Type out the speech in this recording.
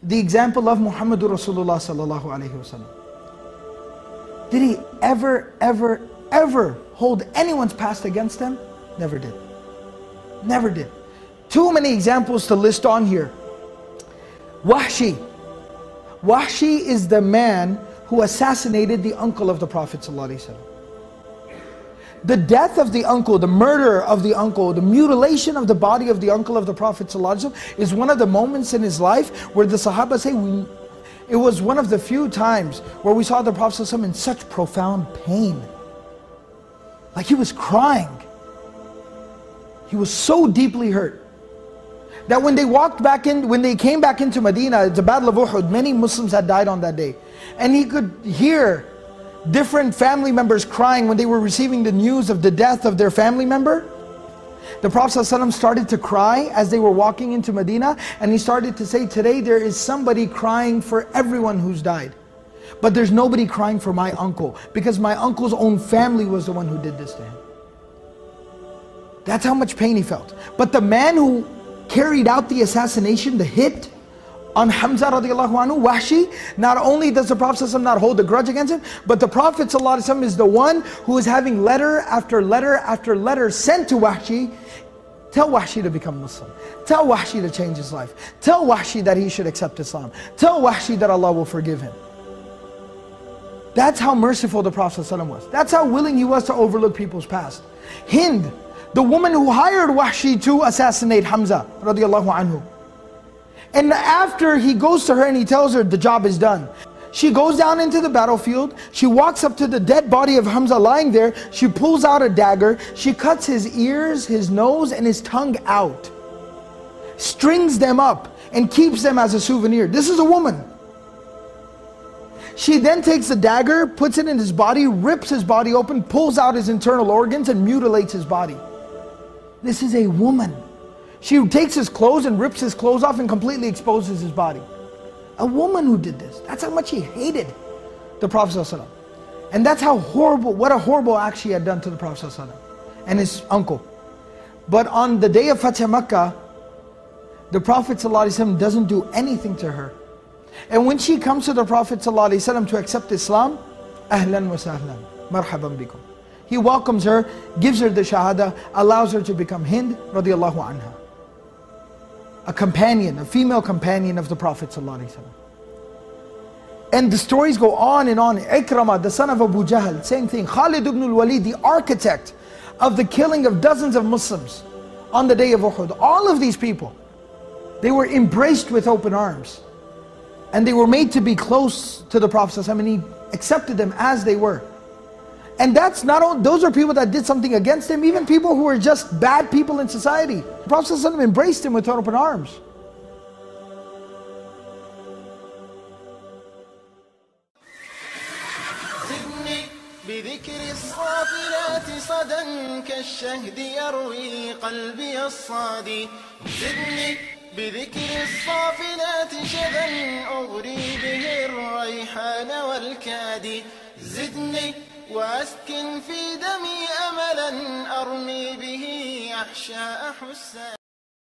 the example of Muhammadur Rasulullah sallallahu alaihi wasallam. Did he ever hold anyone's past against them? Never did. Never did. Too many examples to list on here. Wahshi. Wahshi is the man who assassinated the uncle of the Prophet ﷺ. The death of the uncle, the murder of the uncle, the mutilation of the body of the uncle of the Prophet ﷺ is one of the moments in his life where the Sahaba say, it was one of the few times where we saw the Prophet ﷺ in such profound pain. Like he was crying. He was so deeply hurt that when they came back into Medina, at the Battle of Uhud, many Muslims had died on that day. And he could hear different family members crying when they were receiving the news of the death of their family member. The Prophet ﷺ started to cry as they were walking into Medina, and he started to say, today there is somebody crying for everyone who's died. But there's nobody crying for my uncle, because my uncle's own family was the one who did this to him. That's how much pain he felt. But the man who carried out the assassination, the hit on Hamza radiallahu anhu, Wahshi, not only does the Prophet ﷺ not hold a grudge against him, but the Prophet ﷺ is the one who is having letter after letter after letter sent to Wahshi. Tell Wahshi to become Muslim. Tell Wahshi to change his life. Tell Wahshi that he should accept Islam. Tell Wahshi that Allah will forgive him. That's how merciful the Prophet ﷺ was. That's how willing he was to overlook people's past. Hind, the woman who hired Wahshi to assassinate Hamza radiallahu anhu. And after he goes to her and he tells her the job is done, she goes down into the battlefield, she walks up to the dead body of Hamza lying there, she pulls out a dagger, she cuts his ears, his nose and his tongue out, strings them up and keeps them as a souvenir. This is a woman. She then takes the dagger, puts it in his body, rips his body open, pulls out his internal organs and mutilates his body. This is a woman. She takes his clothes and rips his clothes off and completely exposes his body. A woman who did this. That's how much he hated the Prophet ﷺ. And that's how horrible, what a horrible act she had done to the Prophet ﷺ and his uncle. But on the day of Fatih Makkah, the Prophet ﷺ doesn't do anything to her. And when she comes to the Prophet ﷺ to accept Islam, ahlan wa sahlan, marhaban bikum. He welcomes her, gives her the shahada, allows her to become Hind radiallahu anha. A companion, a female companion of the Prophet ﷺ. And the stories go on and on. Ikramah, the son of Abu Jahl, same thing. Khalid ibn al-Walid, the architect of the killing of dozens of Muslims on the day of Uhud. All of these people, they were embraced with open arms. And they were made to be close to the Prophet ﷺ, and he accepted them as they were. And that's not all, those are people that did something against him, even people who were just bad people in society. The Prophet ﷺ embraced him with open arms. بذكر الصافلات صدى كالشهد يروي قلبي الصادي زدني بذكر الصافلات شذا أغري به الريحان والكادي زدني وأسكن في دمي أملا أرمي به أحشاء حسان